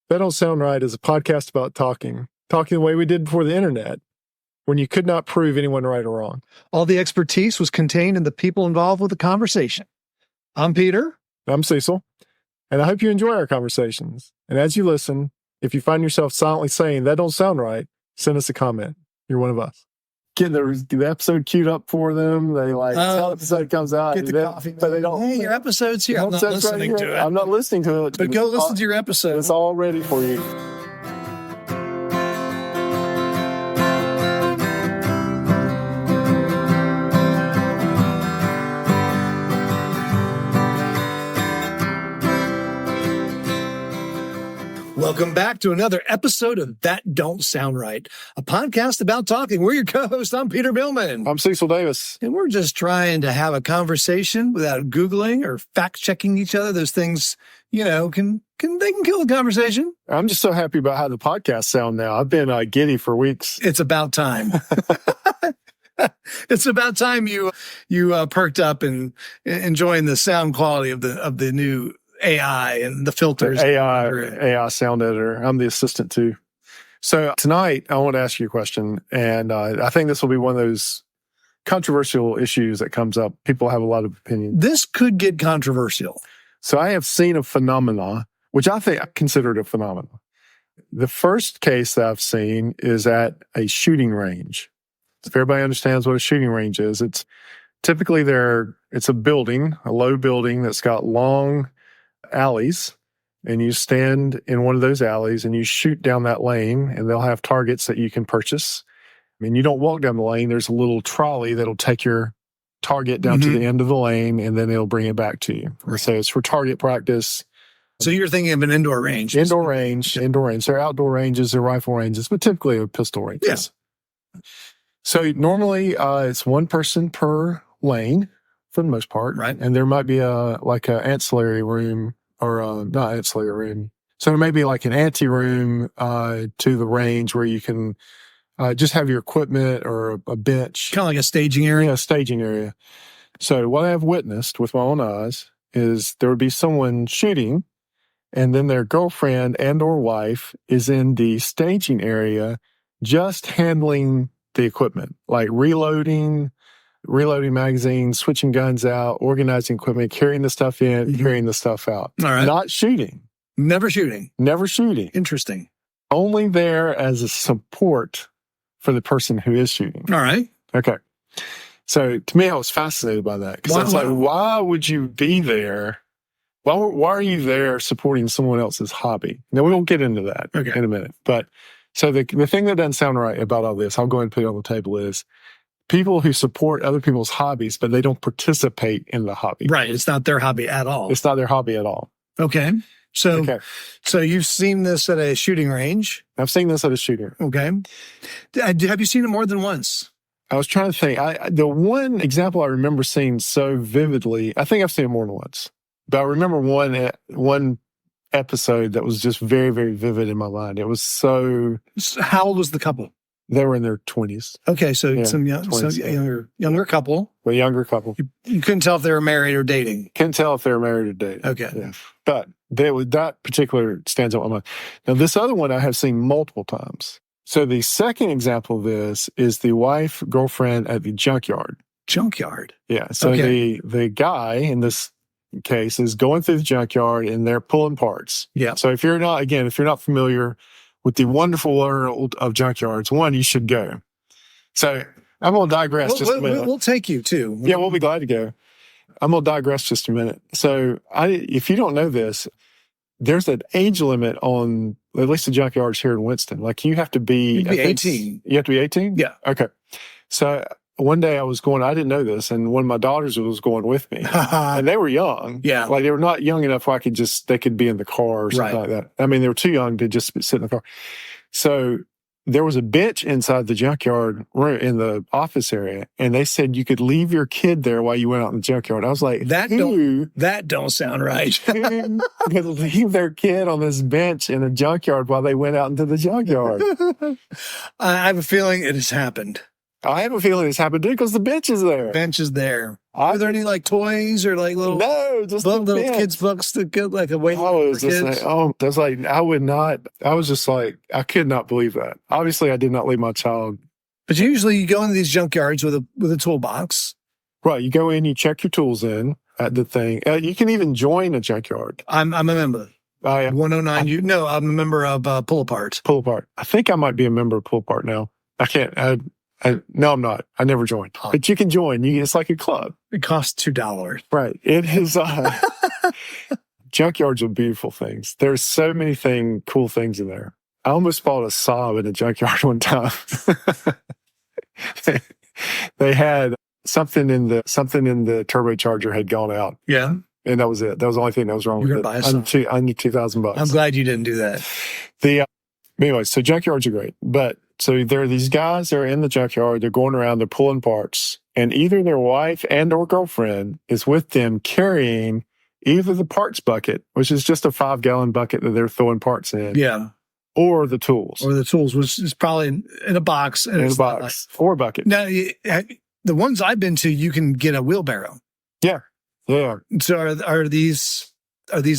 That Don't Sound Right is a podcast about talking the way we did before the internet, when you could not prove anyone right or wrong. All the expertise was contained in the people involved with the conversation. I'm Peter. I'm Cecil, and I hope you enjoy our conversations. And as you listen, if you find yourself silently saying, that don't sound right, send us a comment. You're one of us. Get the episode queued up for them. They tell the episode comes out. Get the coffee. But they don't. Hey, your episode's here. I'm not listening to it. I'm not listening to it. But go listen to your episode. It's all ready for you. Welcome back to another episode of That Don't Sound Right, a podcast about talking. We're your co-host. I'm Peter Beilman. I'm Cecil Davis. And we're just trying to have a conversation without Googling or fact-checking each other. Those things, can kill the conversation. I'm just so happy about how the podcasts sound now. I've been giddy for weeks. It's about time. It's about time you perked up and enjoying the sound quality of the new AI and the filters. AI sound editor. I'm the assistant too. So tonight I want to ask you a question, and I think this will be one of those controversial issues that comes up. People have a lot of opinions. This could get controversial. So I have seen a phenomena, which I consider it a phenomenon. The first case that I've seen is at a shooting range. If everybody understands what a shooting range is, it's typically it's a building, a low building that's got long alleys, and you stand in one of those alleys and you shoot down that lane, and they'll have targets that you can purchase. I mean, you don't walk down the lane. There's a little trolley that'll take your target down to the end of the lane, and then it'll bring it back to you. Right. So it's for target practice. So you're thinking of an indoor range. Indoor range. There are outdoor ranges, there are rifle ranges, but typically a pistol range. Yes. So normally it's one person per lane for the most part. Right. And there might be a ancillary room, or not ancillary room. So there may be like an ante room to the range where you can just have your equipment or a bench. Kind of like a staging area? Yeah, a staging area. So what I've witnessed with my own eyes is there would be someone shooting, and then their girlfriend and or wife is in the staging area just handling the equipment, like reloading magazines, switching guns out, organizing equipment, carrying the stuff in, carrying the stuff out. All right. Not shooting. Never shooting. Interesting. Only there as a support for the person who is shooting. All right. Okay. So to me, I was fascinated by that, because I was like, why would you be there? Why are you there supporting someone else's hobby? Now, we won't get into that in a minute. But so the thing that doesn't sound right about all this, I'll go ahead and put it on the table, is people who support other people's hobbies, but they don't participate in the hobby. Right. It's not their hobby at all. It's not their hobby at all. Okay. So you've seen this at a shooting range? I've seen this at a shooting range. Okay. Have you seen it more than once? I was trying to think. The one example I remember seeing so vividly, I think I've seen it more than once, but I remember one episode that was just very, very vivid in my mind. It was so... How old was the couple? They were in their 20s. Okay, so Yeah, some 20s, younger couple. A younger couple. You couldn't tell if they were married or dating. Couldn't tell if they were married or dating. Okay. Yeah. But that particular stands out in my mind. Now, this other one I have seen multiple times. So the second example of this is the wife-girlfriend at the junkyard. Junkyard? Yeah. So the guy in this case is going through the junkyard, and they're pulling parts. Yeah. So if you're not familiar with the wonderful world of junkyards, you should go. So I'm going to digress just a minute. We'll take you too. Yeah, we'll be glad to go. I'm going to digress just a minute. So if you don't know this, there's an age limit on at least the junkyards here in Winston. Like you have to be 18. You have to be 18? Yeah. Okay. So one day I didn't know this, and one of my daughters was going with me. And they were young. Yeah. Like they were not young enough where they could be in the car or something like that. I mean, they were too young to just sit in the car. So there was a bench inside the junkyard room in the office area, and they said you could leave your kid there while you went out in the junkyard. I was like, that don't sound right. Could leave their kid on this bench in a junkyard while they went out into the junkyard. I have a feeling it has happened. I have a feeling this happened too because the bench is there. Bench is there. Are there any like toys or like little just little kids books to get like a waiting I was for just kids? like, that's like, I would not, I was just like, I could not believe that. Obviously, I did not leave my child. But usually you go into these junkyards with a toolbox. Right. You go in, you check your tools in at the thing. You can even join a junkyard. I'm a member. 109. I'm a member of Pull Apart. Pull Apart. I think I might be a member of Pull Apart now. I can't. No, I'm not. I never joined. But you can join. It's like a club. It costs $2. Right. It is. Junkyards are beautiful things. There's so many cool things in there. I almost bought a Saab in a junkyard one time. They had something in the turbocharger had gone out. Yeah. And that was it. That was the only thing that was wrong with it. Buy under $2,000. I'm glad you didn't do that. Anyway, so junkyards are great. But so there are these guys that are in the junkyard. They're going around. They're pulling parts. And either their wife and or girlfriend is with them carrying either the parts bucket, which is just a 5-gallon bucket that they're throwing parts in. Yeah. Or the tools. Which is probably in a box. In a box. Or a bucket. Now, the ones I've been to, you can get a wheelbarrow. Yeah. Yeah. So are these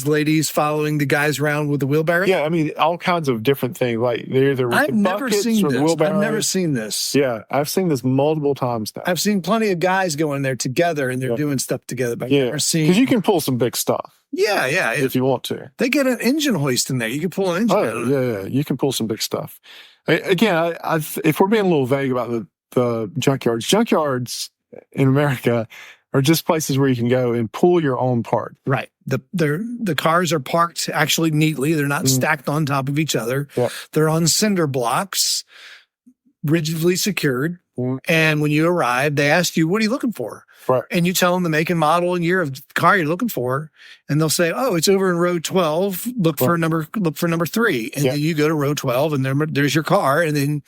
ladies following the guys around with the wheelbarrow? Yeah, I mean, all kinds of different things. Like they're either with the buckets or the wheelbarrow. I've never seen this. Yeah, I've seen this multiple times now. I've seen plenty of guys go in there together and they're doing stuff together. But yeah, because you can pull some big stuff. Yeah. If you want to. They get an engine hoist in there. You can pull an engine out of it. Yeah. You can pull some big stuff. Again, if we're being a little vague about the junkyards in America are just places where you can go and pull your own part. Right. The cars are parked actually neatly. They're not stacked on top of each other. Yep. They're on cinder blocks, rigidly secured. And when you arrive, they ask you, what are you looking for? Right. And you tell them the make and model and year of the car you're looking for. And they'll say, oh, it's over in row 12. Look for number 3. And then you go to row 12 and there's your car. And then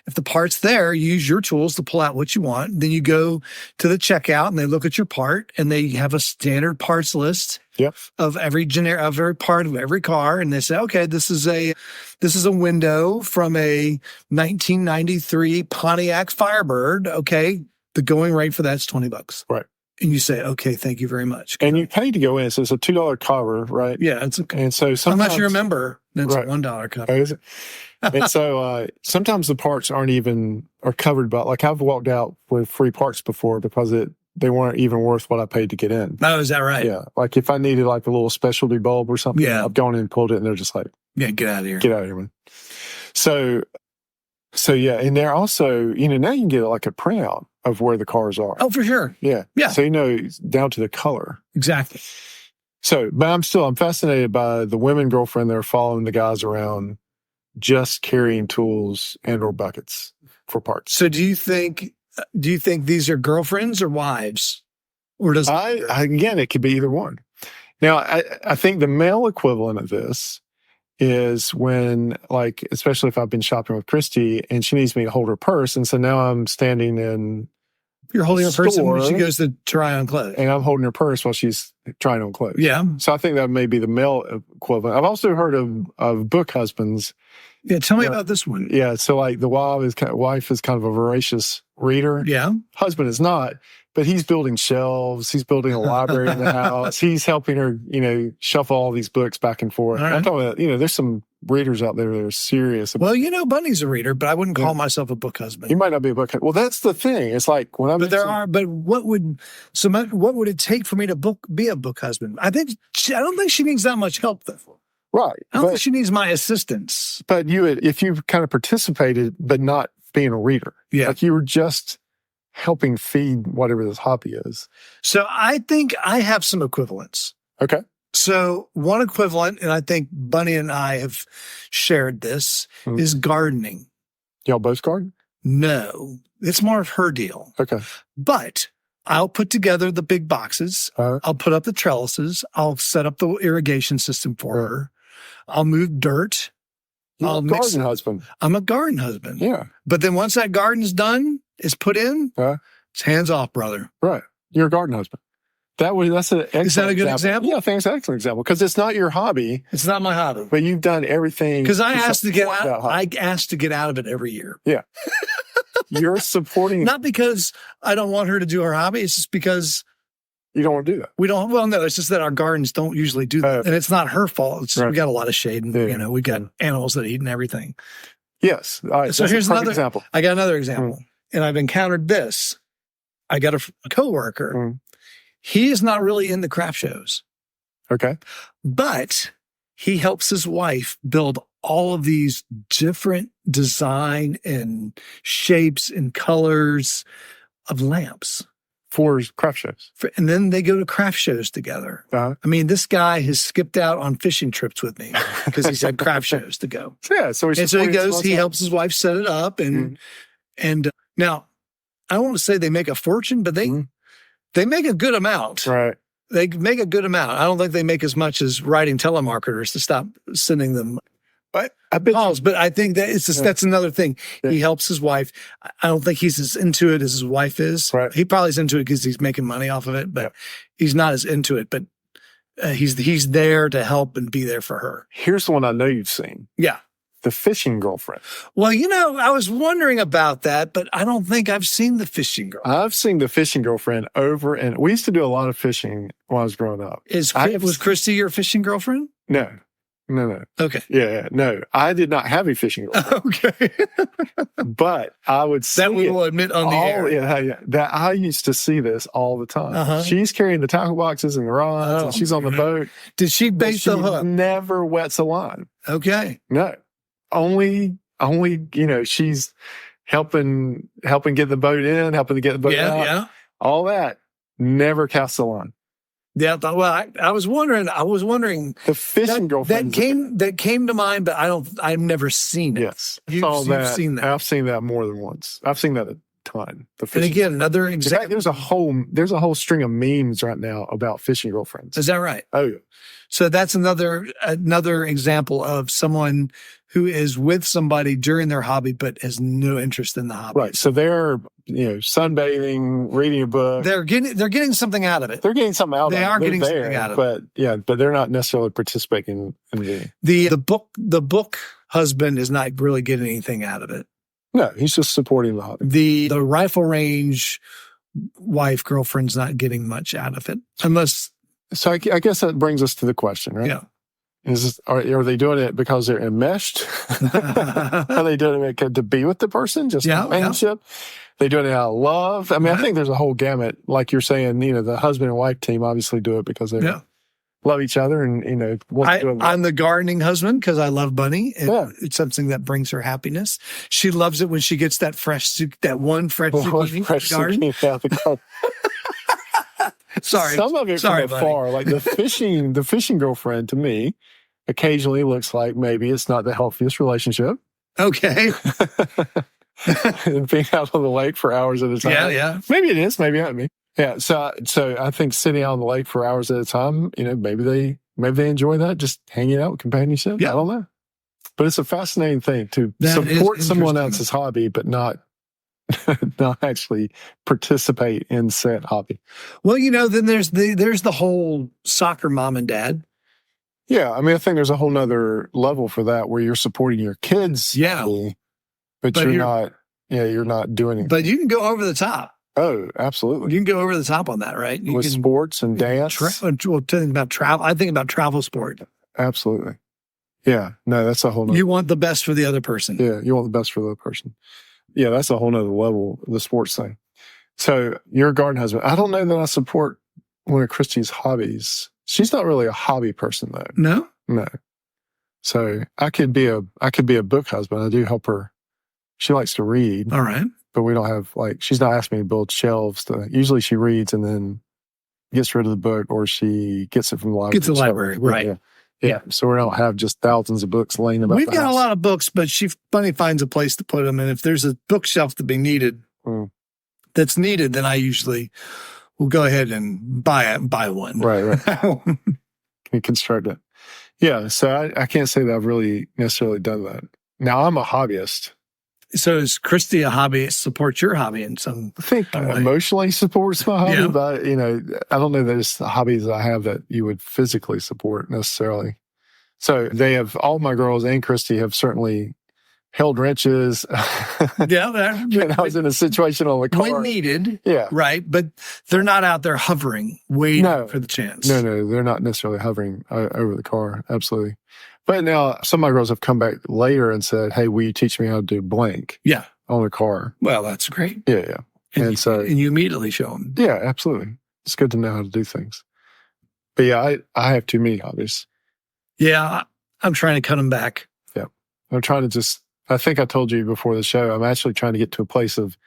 if the part's there, you use your tools to pull out what you want. Then you go to the checkout and they look at your part and they have a standard parts list. Yep. Of every part of every car. And they say, okay, this is a window from a 1993 Pontiac Firebird. Okay. The going rate for that's $20. Right. And you say, okay, thank you very much. And you pay to go in. So it's a $2 cover, right? Yeah. It's okay. And so sometimes, unless you remember, that's right. a $1 cover. Oh, is it? And so sometimes the parts are covered by, like I've walked out with free parts before because they weren't even worth what I paid to get in. Oh, is that right? Yeah. Like if I needed like a little specialty bulb or something, yeah. I've gone in and pulled it and they're just like, yeah, get out of here. Get out of here, man. So yeah. And they're also, now you can get like a printout of where the cars are. Oh, for sure. Yeah. Yeah. So, down to the color. Exactly. So, but I'm fascinated by the women girlfriend that are following the guys around just carrying tools and or buckets for parts. So do you think these are girlfriends or wives? Or does again, it could be either one. Now, I think the male equivalent of this is when, like, especially if I've been shopping with Christy and she needs me to hold her purse. And so now I'm standing in. You're holding her purse when she goes to try on clothes. And I'm holding her purse while she's trying on clothes. Yeah. So I think that may be the male equivalent. I've also heard of book husbands. Yeah. Tell me about this one. Yeah. So like the wife is kind of a voracious reader. Yeah. Husband is not. But he's building shelves. He's building a library in the house. He's helping her, shuffle all these books back and forth. Right. I'm talking about, there's some readers out there that are serious. Well, Bunny's a reader, but I wouldn't call myself a book husband. You might not be a book husband. Well, that's the thing. It's like when I'm. But what would it take for me to be a book husband? I don't think she needs that much help, though. Right. I don't think she needs my assistance. But if you kind of participated, but not being a reader. Yeah. Like you were just helping feed whatever this hobby is. So I think I have some equivalents. Okay. So one equivalent, and I think Bunny and I have shared this, is gardening. Y'all both garden? No, it's more of her deal. Okay. But I'll put together the big boxes. I'll put up the trellises. I'll set up the irrigation system for her. I'll move dirt. You're a garden husband. I'm a garden husband. Yeah. But then once that garden's done, is put in, it's hands off, brother. Right. You're a garden husband. That's an excellent Is that a good example? Yeah, I think it's an excellent example because it's not your hobby. It's not my hobby. But you've done everything. Because I asked to get out of it every year. Yeah. You're supporting. Not because I don't want her to do her hobby. It's just because you don't want to do that. we don't. Well, no, it's just that our gardens don't usually do that, and it's not her fault. It's just, we got a lot of shade, and we got animals that eat and everything. Yes. All right. So here's another example. I got another example, and I've encountered this. I got a coworker. He is not really into craft shows. Okay. But he helps his wife build all of these different design and shapes and colors of lamps. For craft shows. And then they go to craft shows together. Uh-huh. I mean, this guy has skipped out on fishing trips with me because he's had craft shows to go. Yeah. So he goes, he helps his wife set it up. And now, I don't want to say they make a fortune, but they make a good amount. Right. They make a good amount. I don't think they make as much as writing telemarketers to stop sending them calls. But I think that it's just, that's another thing. Yeah. He helps his wife. I don't think he's as into it as his wife is. Right. He probably is into it because he's making money off of it, but he's not as into it. But he's there to help and be there for her. Here's the one I know you've seen. Yeah. The fishing girlfriend. Well, I was wondering about that, but I don't think I've seen the fishing girlfriend. I've seen the fishing girlfriend over, and we used to do a lot of fishing when I was growing up. Was Christy your fishing girlfriend? No. Okay. Yeah, no. I did not have a fishing girlfriend. Okay. But I would see that we will admit on the air. Yeah. That I used to see this all the time. Uh-huh. She's carrying the tackle boxes and the rods, and she's on the boat. Did she bait the hook? Never wets a line. Okay. No. Only, she's helping get the boat in, helping to get the boat out. Yeah. All that. Never casts a line. Yeah. Well, I was wondering. The fishing girlfriend that came to mind, but I've never seen it. Yes. You've seen that. I've seen that more than once. I've seen that a ton. And again, another example. There's a whole string of memes right now about fishing girlfriends. Is that right? Oh, yeah. So that's another example of someone who is with somebody during their hobby, but has no interest in the hobby. Right. So they're, sunbathing, reading a book. They're getting something out of it. They're getting something out of it. They are getting something out of it. But they're not necessarily participating in the book husband is not really getting anything out of it. No, he's just supporting the hobby. The rifle range wife, girlfriend's not getting much out of it. Unless. So I guess that brings us to the question, right? Yeah. Are they doing it because they're enmeshed? Are they doing it to be with the person, just companionship? Yeah. They doing it out of love? I mean, I think there's a whole gamut. Like you're saying, the husband and wife team obviously do it because they love each other and, I'm the gardening husband because I love Bunny. It's something that brings her happiness. She loves it when she gets that one fresh zucchini out the garden. Sorry. Some of it from afar, like the fishing girlfriend to me occasionally looks like maybe it's not the healthiest relationship. Okay. Being out on the lake for hours at a time. Yeah. Maybe it is, maybe not me. Yeah. So I think sitting out on the lake for hours at a time, maybe they enjoy that, just hanging out with companionship. Yeah. I don't know. But it's a fascinating thing to support someone else's hobby, but not actually participate in said hobby. Well, then there's the whole soccer mom and dad. Yeah, I mean, I think there's a whole nother level for that where you're supporting your kids. Yeah, hobby, but you're not. Yeah, you're not doing anything. But you can go over the top. Oh, absolutely. You can go over the top on that, right? With sports and dance. Think about travel. I think about travel sport. Absolutely. Yeah. No, that's a whole nother. You want the best for the other person. Yeah, you want the best for the other person. Yeah, that's a whole nother level of the sports thing. So you're a garden husband. I don't know that I support one of Christy's hobbies. She's not really a hobby person though. No. So I could be a book husband. I do help her. She likes to read. All right. But we don't have she's not asking me to build shelves. Usually she reads and then gets rid of the book or she gets it from the library. Gets the library, right. Yeah. So we don't have just thousands of books laying about. We've got a lot of books, but Bunny finds a place to put them. And if there's a bookshelf to be needed, that's needed, then I usually will go ahead and buy one. Right. Can you construct it? Yeah. So I can't say that I've really necessarily done that. Now I'm a hobbyist. So is Christy a hobbyist? Supports your hobby in some? I think emotionally supports my hobby, but I don't know that it's the hobbies I have that you would physically support necessarily. So they have all my girls and Christy have certainly held wrenches. Yeah. And I was in a situation on the car. When needed. Yeah. Right. But they're not out there hovering, waiting for the chance. No, they're not necessarily hovering over the car. Absolutely. But now some of my girls have come back later and said, hey, will you teach me how to do blank? Yeah. On the car. Well, that's great. Yeah. And you immediately show them. Yeah, absolutely. It's good to know how to do things. But yeah, I have too many hobbies. Yeah. I'm trying to cut them back. Yeah. I'm trying to I think I told you before the show, I'm actually trying to get to a place of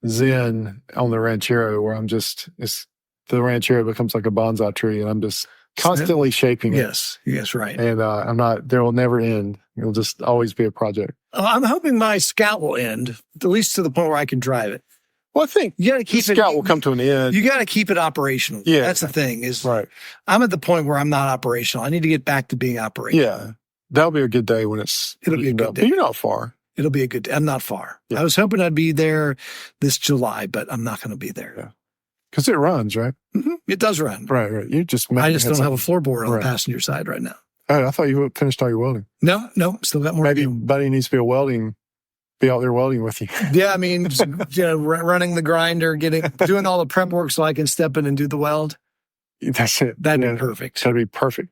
zen on the ranchero where the ranchero becomes like a bonsai tree and I'm just constantly shaping it. Yes, right. And there will never end. It'll just always be a project. I'm hoping my Scout will end, at least to the point where I can drive it. Well, I think you got to keep the Scout will come to an end. You got to keep it operational. Yeah. That's the thing right. I'm at the point where I'm not operational. I need to get back to being operational. Yeah. That'll be a good day when it'll be a good day. But you're not far. It'll be a good day. I'm not far. Yeah. I was hoping I'd be there this July, but I'm not going to be there. Yeah. Because it runs, right? Mm-hmm. It does run. Right. I just don't have a floorboard on the passenger side right now. Oh, I thought you finished all your welding. No, still got more. Maybe Buddy needs to be out there welding with you. Yeah, I mean, running the grinder, doing all the prep work so I can step in and do the weld. That's it. That'd be perfect. That'd be perfect.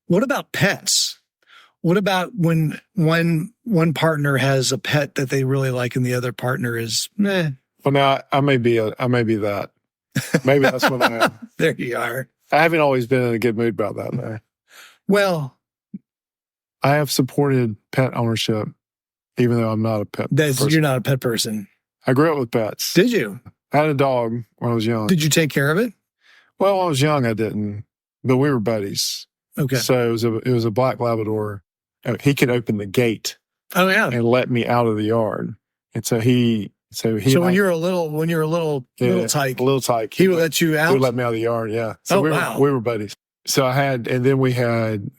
What about pets? What about when one partner has a pet that they really like and the other partner is meh? Well, now I may be that. Maybe that's what I am. There you are. I haven't always been in a good mood about that, though. Well, I have supported pet ownership, even though I'm not a pet person. You're not a pet person. I grew up with pets. Did you? I had a dog when I was young. Did you take care of it? Well, when I was young, I didn't, but we were buddies. Okay. So it was a black Labrador. He could open the gate. Oh yeah. And let me out of the yard. And so when you're a little tyke, he would let you out. He would let me out of the yard. Yeah. So we were buddies. So then we had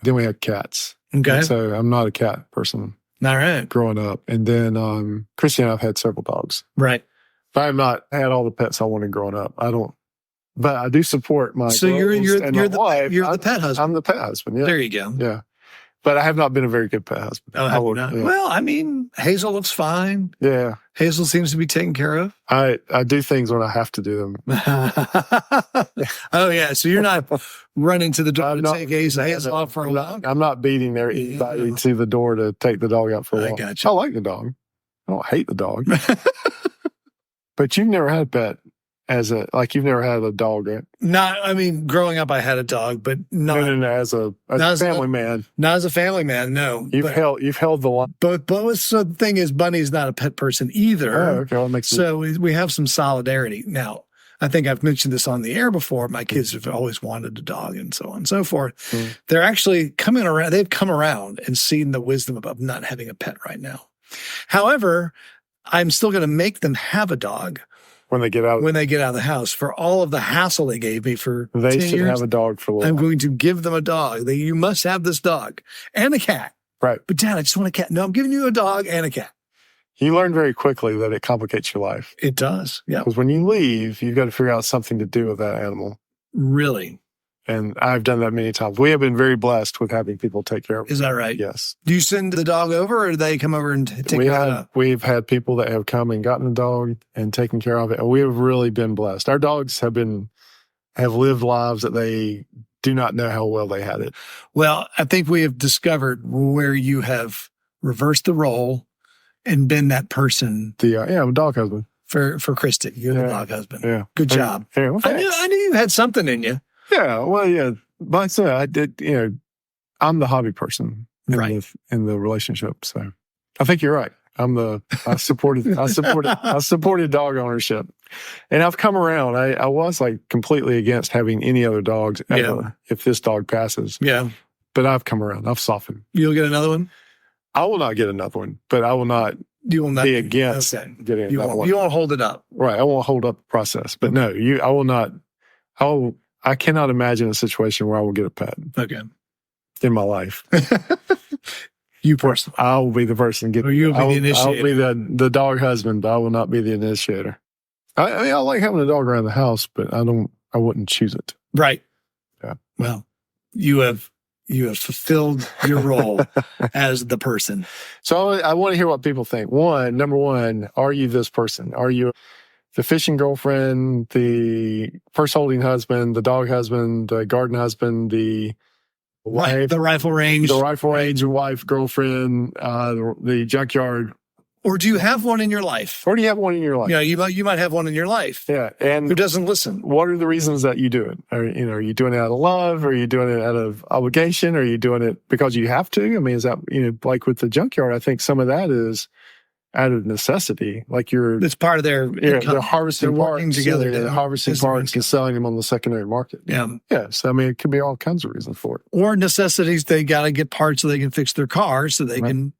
cats. Okay. And so I'm not a cat person. All right. Growing up, and then Christy and I've had several dogs. Right. But I've not had all the pets I wanted growing up. I don't. But I do support my. So you're the pet husband. I'm the pet husband. Yeah. There you go. Yeah. But I have not been a very good pet husband. Oh, not. Yeah. Well, I mean, Hazel looks fine. Yeah. Hazel seems to be taken care of. I do things when I have to do them. Oh, yeah. So you're not running to the dog to take Hazel off for a walk? I'm not beating anybody to the door to take the dog out for a walk. I got you. I like the dog. I don't hate the dog. But you've never had a pet you've never had a dog, right? Growing up, I had a dog, but not as a family man. Not as a family man, no. You've held the line. But the thing is, Bunny's not a pet person either. Oh, okay. Well, that makes sense. So we have some solidarity. Now, I think I've mentioned this on the air before. My kids have always wanted a dog and so on and so forth. Mm. They're actually coming around. They've come around and seen the wisdom of not having a pet right now. However, I'm still going to make them have a dog. When they get out of the house, for all of the hassle they gave me for 10 years. They should have a dog for a while. I'm going to give them a dog. You must have this dog and a cat. Right. But Dad, I just want a cat. No, I'm giving you a dog and a cat. You learn very quickly that it complicates your life. It does. Yeah. Because when you leave, you've got to figure out something to do with that animal. Really? And I've done that many times. We have been very blessed with having people take care of it. Is that right? Yes. Do you send the dog over or do they come over and take care of it? We've had people that have come and gotten a dog and taken care of it. And we have really been blessed. Our dogs have lived lives that they do not know how well they had it. Well, I think we have discovered where you have reversed the role and been that person. I'm a dog husband. For Kristen. You're the dog husband. Yeah. Good job. Yeah, well, I knew you had something in you. Yeah, well, yeah. But I said I did, I'm the hobby person in the relationship. So I think you're right. I supported dog ownership. And I've come around. I was completely against having any other dogs ever if this dog passes. Yeah. But I've come around. I've softened. You'll get another one? I will not get another one, but I will not be against getting another one. You won't hold it up. Right. I won't hold up the process. But no, I will not. I cannot imagine a situation where I will get a pet. Okay. In my life. You personally. I will be the person you'll be the initiator. I'll be the dog husband, but I will not be the initiator. I like having a dog around the house, but I wouldn't choose it. Right. Yeah. Well, you have you have fulfilled your role as the person. So I want to hear what people think. Number one, are you this person? Are you the fishing girlfriend, the purse holding husband, the dog husband, the garden husband, the wife, the rifle range wife, girlfriend, the junkyard? Or do you have one in your life? Or do you have one in your life? Yeah, you might have one in your life. Yeah, and who doesn't listen? What are the reasons that you do it? Are you doing it out of love? Are you doing it out of obligation? Are you doing it because you have to? I mean, is that, like with the junkyard? I think some of that is out of necessity. Like it's part of their they're harvesting parts together. They're harvesting parts and selling them on the secondary market. Yeah. So I mean, it could be all kinds of reasons for it. Or necessities. They got to get parts so they can fix their car, so they can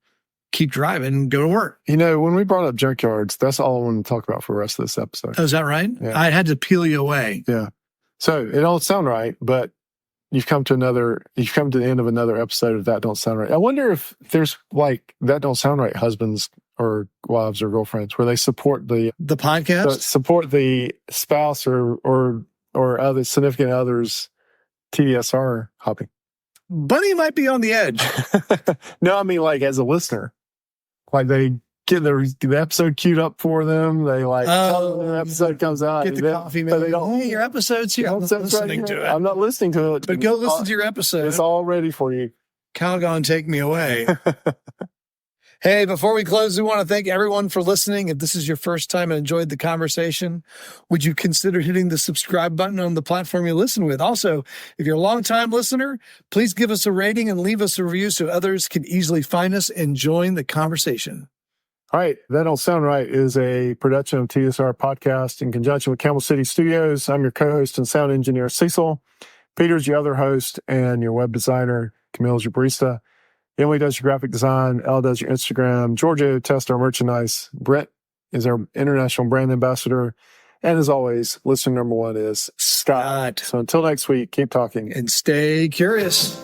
keep driving and go to work. When we brought up junkyards, that's all I want to talk about for the rest of this episode. Oh, is that right? Yeah. I had to peel you away. Yeah. So it don't sound right, but you've come to the end of another episode of That Don't Sound Right. I wonder if there's That Don't Sound Right husbands or wives or girlfriends where they support the podcast, support the spouse or other significant others TDSR hobby. Bunny might be on the edge. No, I mean as a listener. They get the episode queued up for them. They tell them the episode comes out. Get the coffee, man. They don't, hey, your episode's here. I'm not listening to it. I'm not listening to it. But go listen to your episode. It's all ready for you. Calgon, take me away. Hey, before we close, we want to thank everyone for listening. If this is your first time and enjoyed the conversation, would you consider hitting the subscribe button on the platform you listen with? Also, if you're a long-time listener, please give us a rating and leave us a review so others can easily find us and join the conversation. All right. That Don't Sound Right is a production of TSR Podcast in conjunction with Camel City Studios. I'm your co-host and sound engineer, Cecil. Peter's your other host and your web designer. Camille's your barista. Emily does your graphic design. Elle does your Instagram. Giorgio tests our merchandise. Brett is our international brand ambassador. And as always, listener number one is Scott. So until next week, keep talking. And stay curious.